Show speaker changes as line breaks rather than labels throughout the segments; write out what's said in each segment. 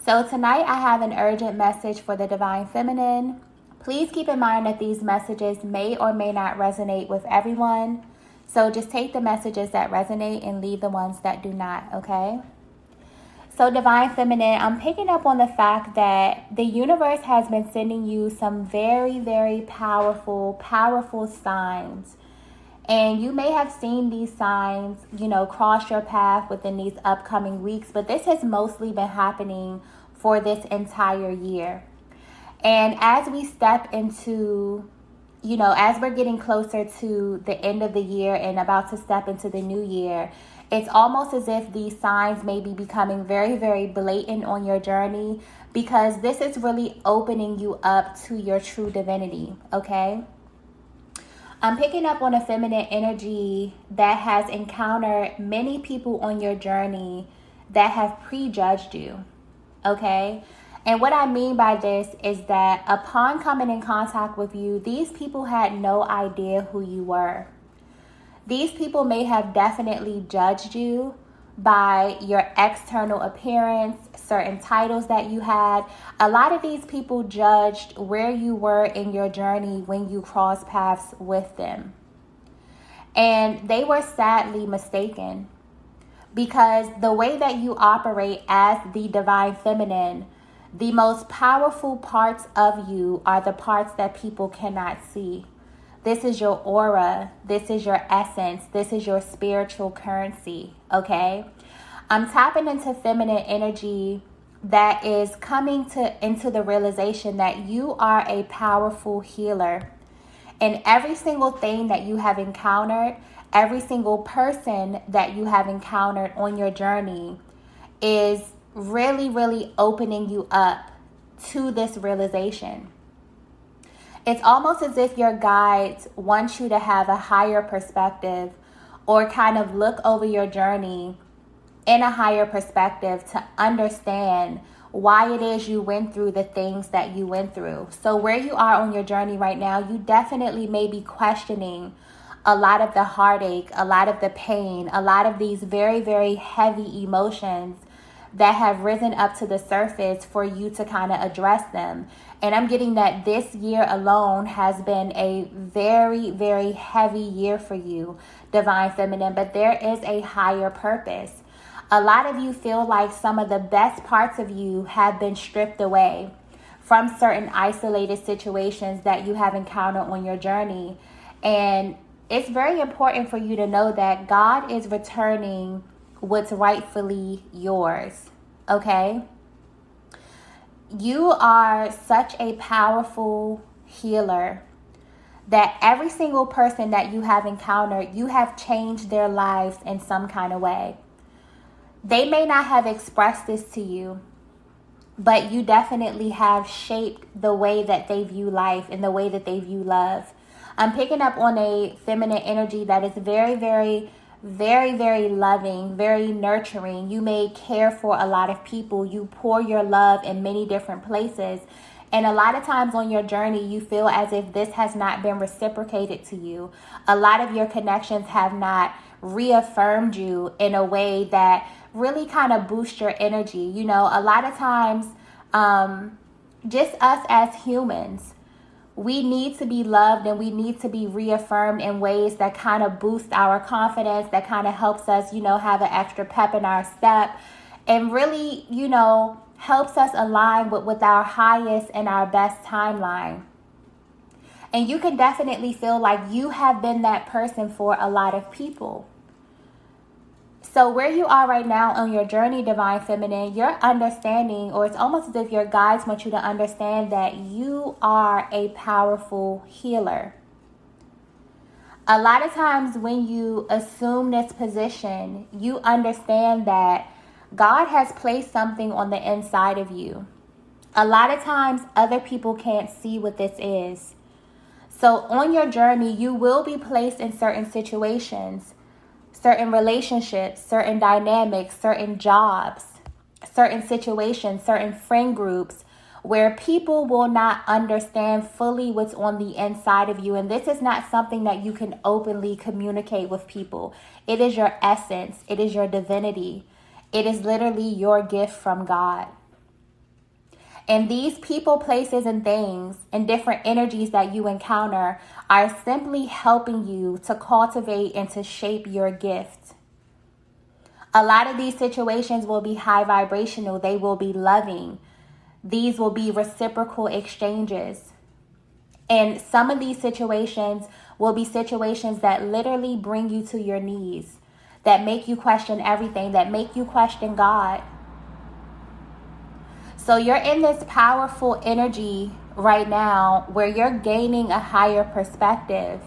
So tonight I have an urgent message for the Divine Feminine. Please keep in mind that these messages may or may not resonate with everyone. So just take the messages that resonate and leave the ones that do not, okay? So Divine Feminine, I'm picking up on the fact that the universe has been sending you some very, very powerful signs. And you may have seen these signs, cross your path within these upcoming weeks, but this has mostly been happening for this entire year. And as we step into, as we're getting closer to the end of the year and about to step into the new year, it's almost as if these signs may be becoming very, very blatant on your journey, because this is really opening you up to your true divinity, okay? I'm picking up on a feminine energy that has encountered many people on your journey that have prejudged you, okay? And what I mean by this is that upon coming in contact with you, these people had no idea who you were. These people may have definitely judged you by your external appearance, certain titles that you had. A lot of these people judged where you were in your journey when you crossed paths with them. And they were sadly mistaken, because the way that you operate as the Divine Feminine, the most powerful parts of you are the parts that people cannot see. This is your aura. This is your essence. This is your spiritual currency, okay? I'm tapping into feminine energy that is coming into the realization that you are a powerful healer. And every single thing that you have encountered, every single person that you have encountered on your journey is really, really opening you up to this realization. It's almost as if your guides want you to have a higher perspective, or kind of look over your journey in a higher perspective to understand why it is you went through the things that you went through. So where you are on your journey right now, you definitely may be questioning a lot of the heartache, a lot of the pain, a lot of these very, very heavy emotions that have risen up to the surface for you to kind of address them. And I'm getting that this year alone has been a very, very heavy year for you, Divine Feminine, but there is a higher purpose. A lot of you feel like some of the best parts of you have been stripped away from certain isolated situations that you have encountered on your journey. And it's very important for you to know that God is returning what's rightfully yours, okay? You are such a powerful healer that every single person that you have encountered, you have changed their lives in some kind of way. They may not have expressed this to you, but you definitely have shaped the way that they view life and the way that they view love. I'm picking up on a feminine energy that is very, very, very, very loving, very nurturing. You may care for a lot of people. You pour your love in many different places. And a lot of times on your journey, you feel as if this has not been reciprocated to you. A lot of your connections have not reaffirmed you in a way that really kind of boosts your energy. A lot of times, just us as humans, we need to be loved and we need to be reaffirmed in ways that kind of boost our confidence, that kind of helps us, have an extra pep in our step, and really, helps us align with our highest and our best timeline. And you can definitely feel like you have been that person for a lot of people. So where you are right now on your journey, Divine Feminine, you're understanding, or it's almost as if your guides want you to understand that you are a powerful healer. A lot of times when you assume this position, you understand that God has placed something on the inside of you. A lot of times other people can't see what this is. So on your journey, you will be placed in certain situations, certain relationships, certain dynamics, certain jobs, certain situations, certain friend groups where people will not understand fully what's on the inside of you. And this is not something that you can openly communicate with people. It is your essence. It is your divinity. It is literally your gift from God. And these people, places, and things and different energies that you encounter are simply helping you to cultivate and to shape your gift. A lot of these situations will be high vibrational. They will be loving. These will be reciprocal exchanges. And some of these situations will be situations that literally bring you to your knees, that make you question everything, that make you question God. So you're in this powerful energy right now where you're gaining a higher perspective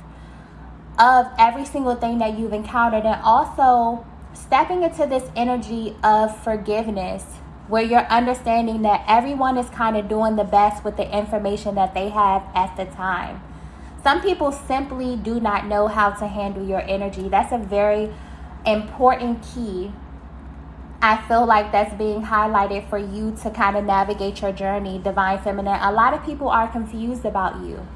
of every single thing that you've encountered, and also stepping into this energy of forgiveness where you're understanding that everyone is kind of doing the best with the information that they have at the time. Some people simply do not know how to handle your energy. That's a very important key. I feel like that's being highlighted for you to kind of navigate your journey, Divine Feminine. A lot of people are confused about you.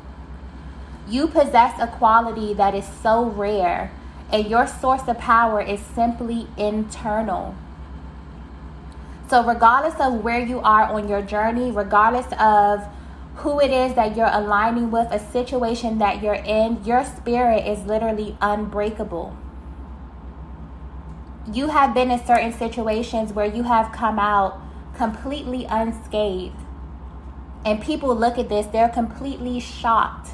You possess a quality that is so rare, and your source of power is simply internal. So regardless of where you are on your journey, regardless of who it is that you're aligning with, a situation that you're in, your spirit is literally unbreakable. You have been in certain situations where you have come out completely unscathed. And people look at this, they're completely shocked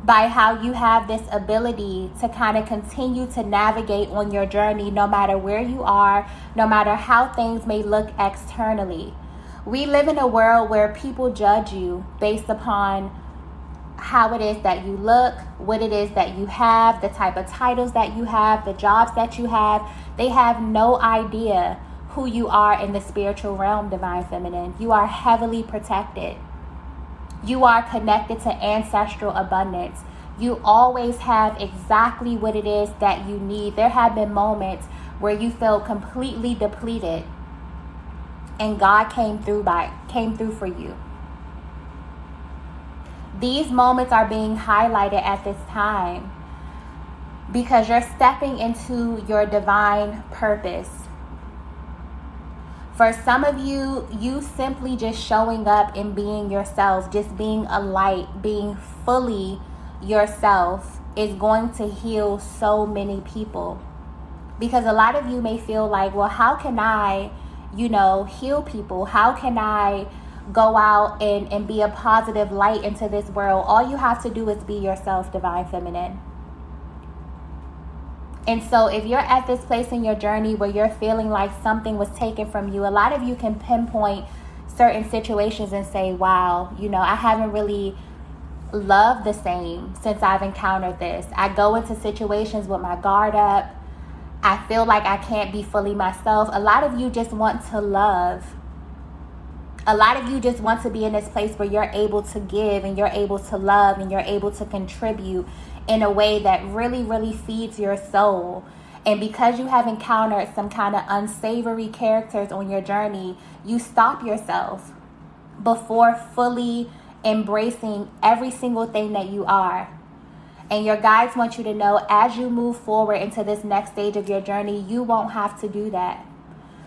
by how you have this ability to kind of continue to navigate on your journey, no matter where you are, no matter how things may look externally. We live in a world where people judge you based upon how it is that you look, what it is that you have, the type of titles that you have, the jobs that you have. They have no idea who you are in the spiritual realm, Divine Feminine. You are heavily protected. You are connected to ancestral abundance. You always have exactly what it is that you need. There have been moments where you felt completely depleted, and God came through for you. These moments are being highlighted at this time because you're stepping into your divine purpose. For some of you, you simply just showing up and being yourself, just being a light, being fully yourself is going to heal so many people. Because a lot of you may feel like, well, how can I, heal people? How can I go out and be a positive light into this world? All you have to do is be yourself, Divine Feminine. And so if you're at this place in your journey where you're feeling like something was taken from you, a lot of you can pinpoint certain situations and say, wow, I haven't really loved the same since I've encountered this. I go into situations with my guard up. I feel like I can't be fully myself. A lot of you just want to love. A lot of you just want to be in this place where you're able to give and you're able to love and you're able to contribute in a way that really, really feeds your soul. And because you have encountered some kind of unsavory characters on your journey, you stop yourself before fully embracing every single thing that you are. And your guides want you to know, as you move forward into this next stage of your journey, you won't have to do that.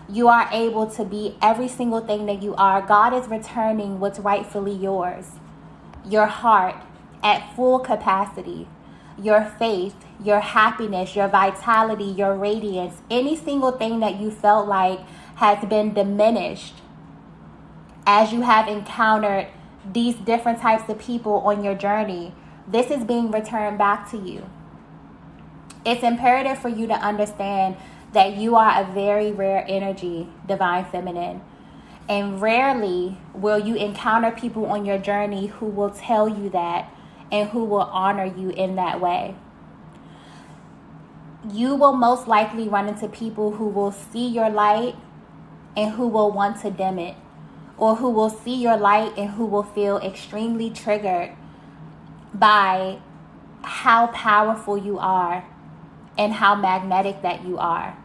You are able to be every single thing that you are. God is returning what's rightfully yours. Your heart at full capacity. Your faith, your happiness, your vitality, your radiance. Any single thing that you felt like has been diminished as you have encountered these different types of people on your journey. This is being returned back to you. It's imperative for you to understand that you are a very rare energy, Divine Feminine. And rarely will you encounter people on your journey who will tell you that and who will honor you in that way. You will most likely run into people who will see your light and who will want to dim it, or who will see your light and who will feel extremely triggered by how powerful you are and how magnetic that you are.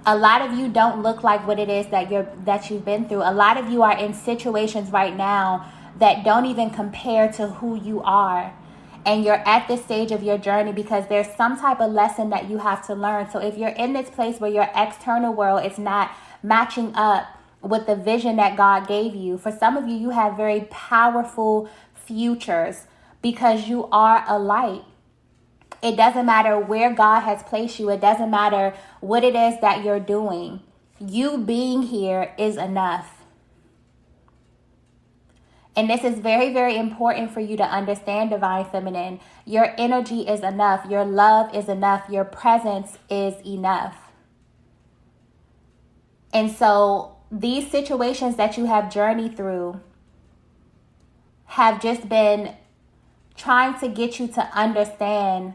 A lot of you don't look like what it is that you've been through. A lot of you are in situations right now that don't even compare to who you are. And you're at this stage of your journey because there's some type of lesson that you have to learn. So if you're in this place where your external world is not matching up with the vision that God gave you. For some of you, you have very powerful futures because you are a light. It doesn't matter where God has placed you. It doesn't matter what it is that you're doing. You being here is enough. And this is very, very important for you to understand, Divine Feminine. Your energy is enough. Your love is enough. Your presence is enough. And so these situations that you have journeyed through have just been trying to get you to understand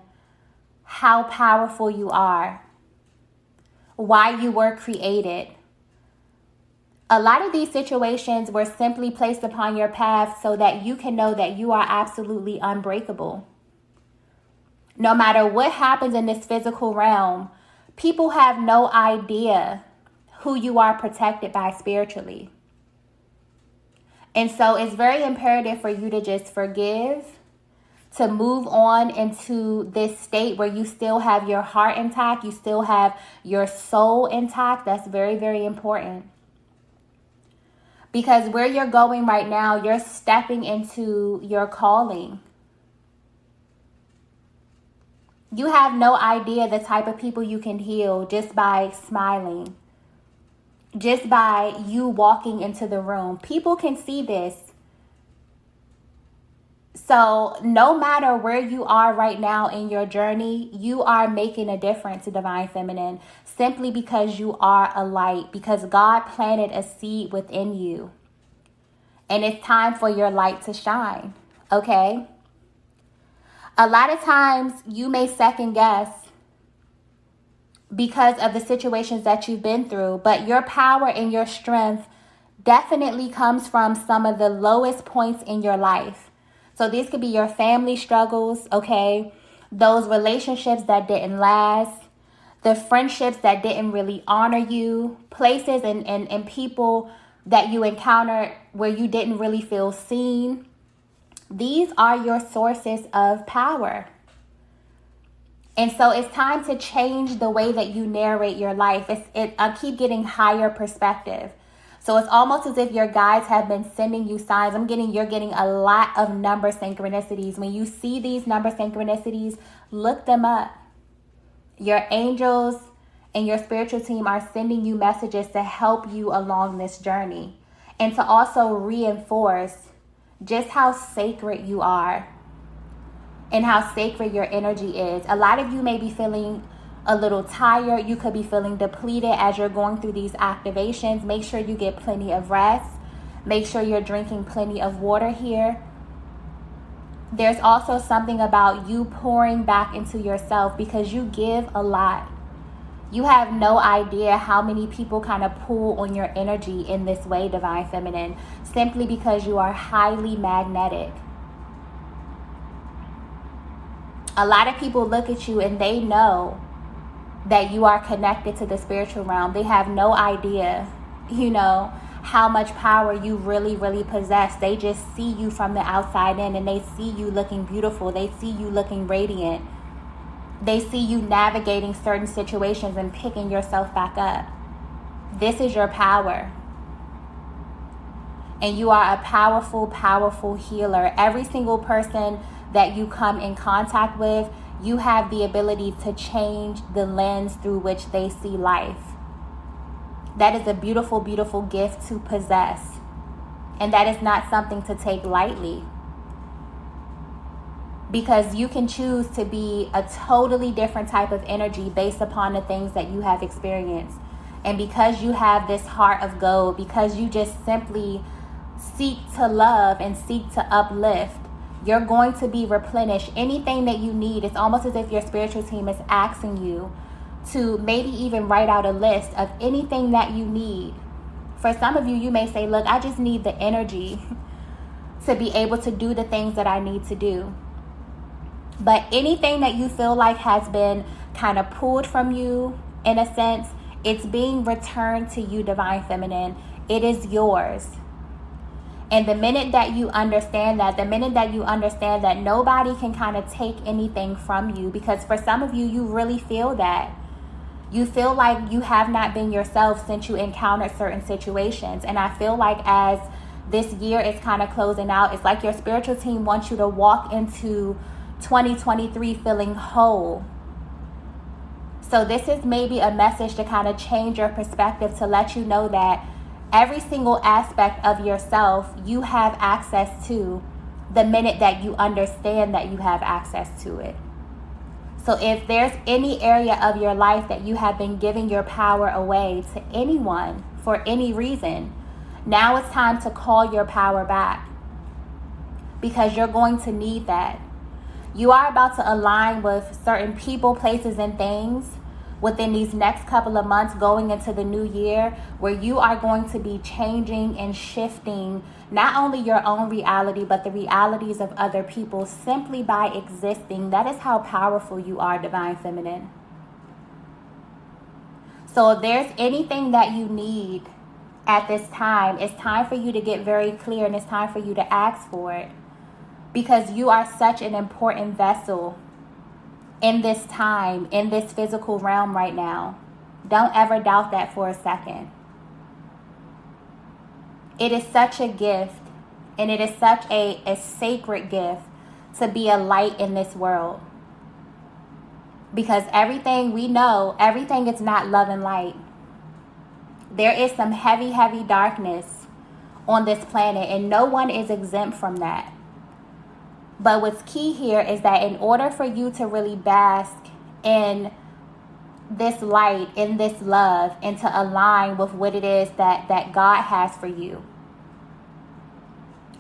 how powerful you are, why you were created. A lot of these situations were simply placed upon your path so that you can know that you are absolutely unbreakable. No matter what happens in this physical realm, people have no idea who you are protected by spiritually. And so it's very imperative for you to just forgive, to move on into this state where you still have your heart intact, you still have your soul intact. That's very, very important. Because where you're going right now, you're stepping into your calling. You have no idea the type of people you can heal just by smiling, just by you walking into the room. People can see this. So no matter where you are right now in your journey, you are making a difference, Divine Feminine, simply because you are a light, because God planted a seed within you. And it's time for your light to shine, okay? A lot of times you may second guess because of the situations that you've been through, but your power and your strength definitely comes from some of the lowest points in your life. So these could be your family struggles, okay? Those relationships that didn't last, the friendships that didn't really honor you, places and people that you encountered where you didn't really feel seen. These are your sources of power. And so it's time to change the way that you narrate your life. I keep getting higher perspective. So it's almost as if your guides have been sending you signs. You're getting a lot of number synchronicities. When you see these number synchronicities, look them up. Your angels and your spiritual team are sending you messages to help you along this journey and to also reinforce just how sacred you are and how sacred your energy is. A lot of you may be feeling a little tired. You could be feeling depleted as you're going through these activations. Make sure you get plenty of rest. Make sure you're drinking plenty of water here. There's also something about you pouring back into yourself because you give a lot. You have no idea how many people kind of pull on your energy in this way, Divine Feminine, simply because you are highly magnetic. A lot of people look at you and they know that you are connected to the spiritual realm. They have no idea, how much power you really, really possess. They just see you from the outside in and they see you looking beautiful. They see you looking radiant. They see you navigating certain situations and picking yourself back up. This is your power. And you are a powerful, powerful healer. Every single person that you come in contact with, you have the ability to change the lens through which they see life. That is a beautiful, beautiful gift to possess. And that is not something to take lightly. Because you can choose to be a totally different type of energy based upon the things that you have experienced. And because you have this heart of gold, because you just simply seek to love and seek to uplift, you're going to be replenished. Anything that you need, it's almost as if your spiritual team is asking you to maybe even write out a list of anything that you need. For some of you, you may say, look, I just need the energy to be able to do the things that I need to do. But anything that you feel like has been kind of pulled from you, in a sense, it's being returned to you, Divine Feminine. It is yours. And the minute that you understand that, nobody can kind of take anything from you, because for some of you, you really feel that. You feel like you have not been yourself since you encountered certain situations. And I feel like as this year is kind of closing out, it's like your spiritual team wants you to walk into 2023 feeling whole. So this is maybe a message to kind of change your perspective, to let you know that every single aspect of yourself you have access to the minute that you understand that you have access to it. So if there's any area of your life that you have been giving your power away to anyone for any reason, now it's time to call your power back, because you're going to need that. You are about to align with certain people, places, and things within these next couple of months going into the new year, where you are going to be changing and shifting not only your own reality, but the realities of other people simply by existing. That is how powerful you are, Divine Feminine. So if there's anything that you need at this time, it's time for you to get very clear, and it's time for you to ask for it, because you are such an important vessel in this time, in this physical realm right now. Don't ever doubt that for a second. It is such a gift, and it is such a sacred gift to be a light in this world. Because everything we know, everything is not love and light. There is some heavy, heavy darkness on this planet, and no one is exempt from that. But what's key here is that in order for you to really bask in this light, in this love, and to align with what it is that God has for you,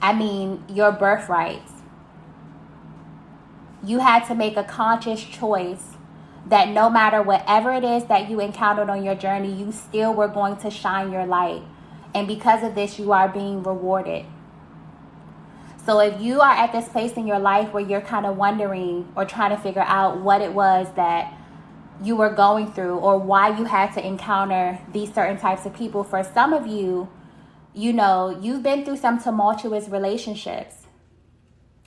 I mean, your birthrights, you had to make a conscious choice that no matter whatever it is that you encountered on your journey, you still were going to shine your light. And because of this, you are being rewarded. So if you are at this place in your life where you're kind of wondering or trying to figure out what it was that you were going through, or why you had to encounter these certain types of people, for some of you, you know, you've been through some tumultuous relationships.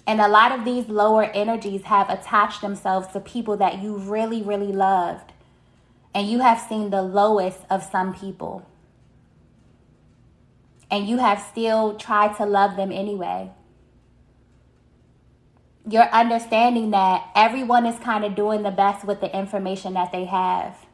And a lot of these lower energies have attached themselves to people that you really, really loved. And you have seen the lowest of some people. And you have still tried to love them anyway. You're understanding that everyone is kind of doing the best with the information that they have.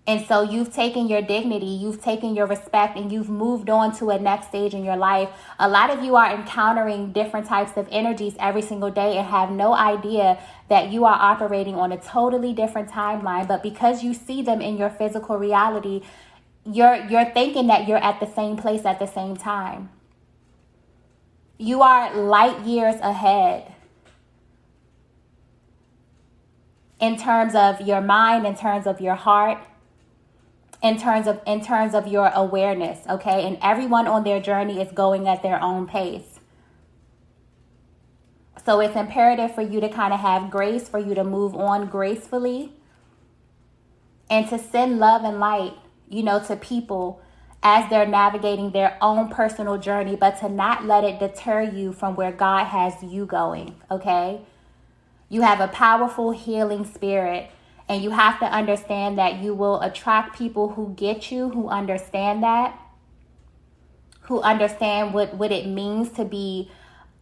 And so you've taken your dignity, you've taken your respect, and you've moved on to a next stage in your life. A lot of you are encountering different types of energies every single day and have no idea that you are operating on a totally different timeline. But because you see them in your physical reality, you're thinking that you're at the same place at the same time. You are light years ahead in terms of your mind, in terms of your heart, in terms of your awareness, okay? And everyone on their journey is going at their own pace. So it's imperative for you to kind of have grace, for you to move on gracefully, and to send love and light, you know, to people as they're navigating their own personal journey, but to not let it deter you from where God has you going, okay? You have a powerful healing spirit, and you have to understand that you will attract people who get you, who understand that, who understand what it means to be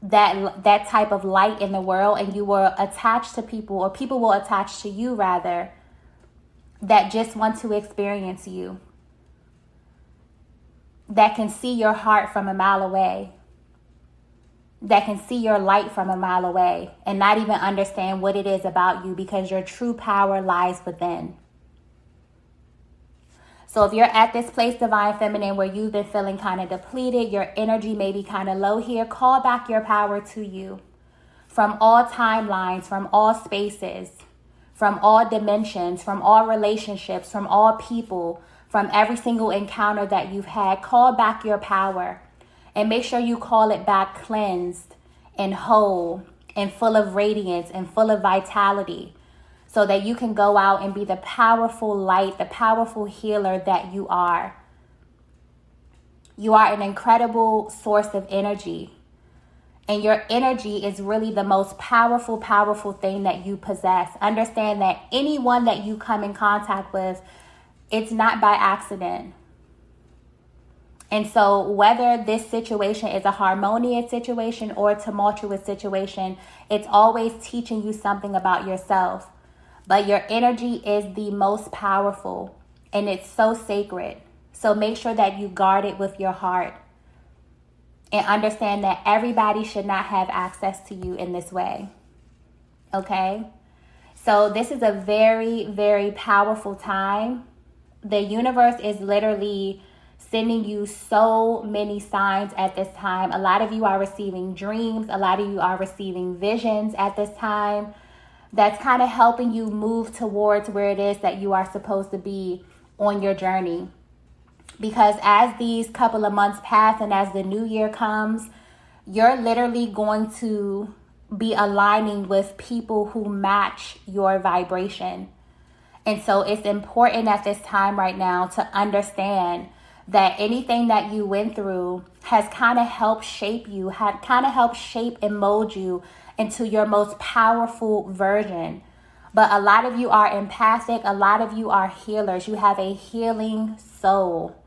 that type of light in the world, and you will attach to people, or people will attach to you rather, that just want to experience you, that can see your heart from a mile away, that can see your light from a mile away and not even understand what it is about you, because your true power lies within. So if you're at this place, Divine Feminine, where you've been feeling kind of depleted, your energy may be kind of low here, call back your power to you from all timelines, from all spaces, from all dimensions, from all relationships, from all people, from every single encounter that you've had. Call back your power, and make sure you call it back cleansed and whole and full of radiance and full of vitality, so that you can go out and be the powerful light, the powerful healer that you are. You are an incredible source of energy. And your energy is really the most powerful thing that you possess. Understand that anyone that you come in contact with, it's not by accident. And so whether this situation is a harmonious situation or a tumultuous situation, it's always teaching you something about yourself. But your energy is the most powerful, and it's so sacred. So make sure that you guard it with your heart. And understand that everybody should not have access to you in this way. Okay? So this is a very, very powerful time. The universe is literally sending you so many signs at this time. A lot of you are receiving dreams. A lot of you are receiving visions at this time. That's kind of helping you move towards where it is that you are supposed to be on your journey. Because as these couple of months pass and as the new year comes, you're literally going to be aligning with people who match your vibration. And so it's important at this time right now to understand that anything that you went through has kind of helped shape you, had kind of helped shape and mold you into your most powerful version. But a lot of you are empathic. A lot of you are healers. You have a healing soul.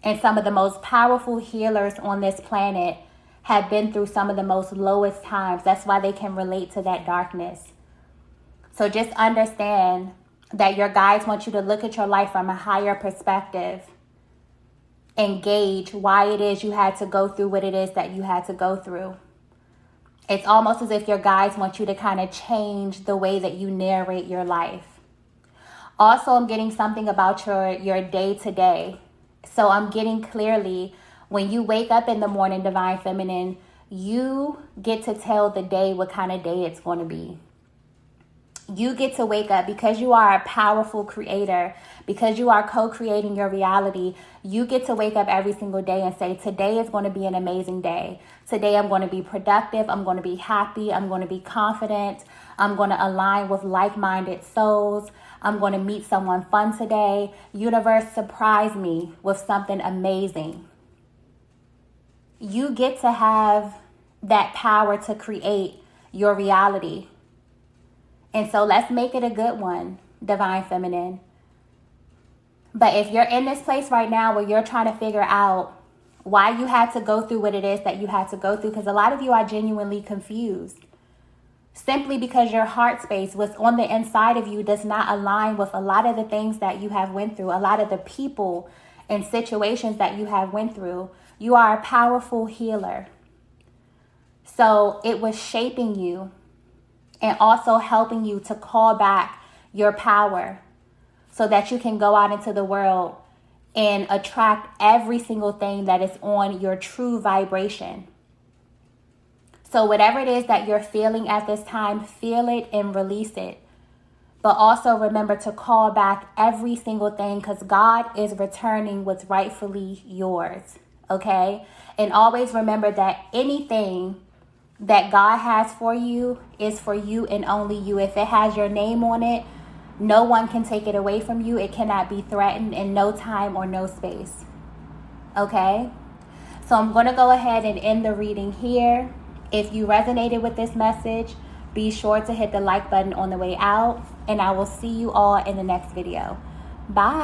And some of the most powerful healers on this planet have been through some of the most lowest times. That's why they can relate to that darkness. So just understand that your guides want you to look at your life from a higher perspective and gauge why it is you had to go through what it is that you had to go through. It's almost as if your guides want you to kind of change the way that you narrate your life. Also, I'm getting something about your day-to-day. So I'm getting clearly, when you wake up in the morning, Divine Feminine, you get to tell the day what kind of day it's going to be. You get to wake up because you are a powerful creator, because you are co-creating your reality. You get to wake up every single day and say, today is going to be an amazing day. Today I'm going to be productive. I'm going to be happy. I'm going to be confident. I'm going to align with like-minded souls. I'm going to meet someone fun today. Universe, surprise me with something amazing. You get to have that power to create your reality. And so let's make it a good one, Divine Feminine. But if you're in this place right now where you're trying to figure out why you had to go through what it is that you had to go through, because a lot of you are genuinely confused. Simply because your heart space, what's on the inside of you, does not align with a lot of the things that you have went through, a lot of the people and situations that you have went through. You are a powerful healer. So it was shaping you and also helping you to call back your power so that you can go out into the world and attract every single thing that is on your true vibration. So whatever it is that you're feeling at this time, feel it and release it. But also remember to call back every single thing, because God is returning what's rightfully yours, okay? And always remember that anything that God has for you is for you and only you. If it has your name on it, no one can take it away from you. It cannot be threatened in no time or no space, okay? So I'm going to go ahead and end the reading here. If you resonated with this message, be sure to hit the like button on the way out, and I will see you all in the next video. Bye.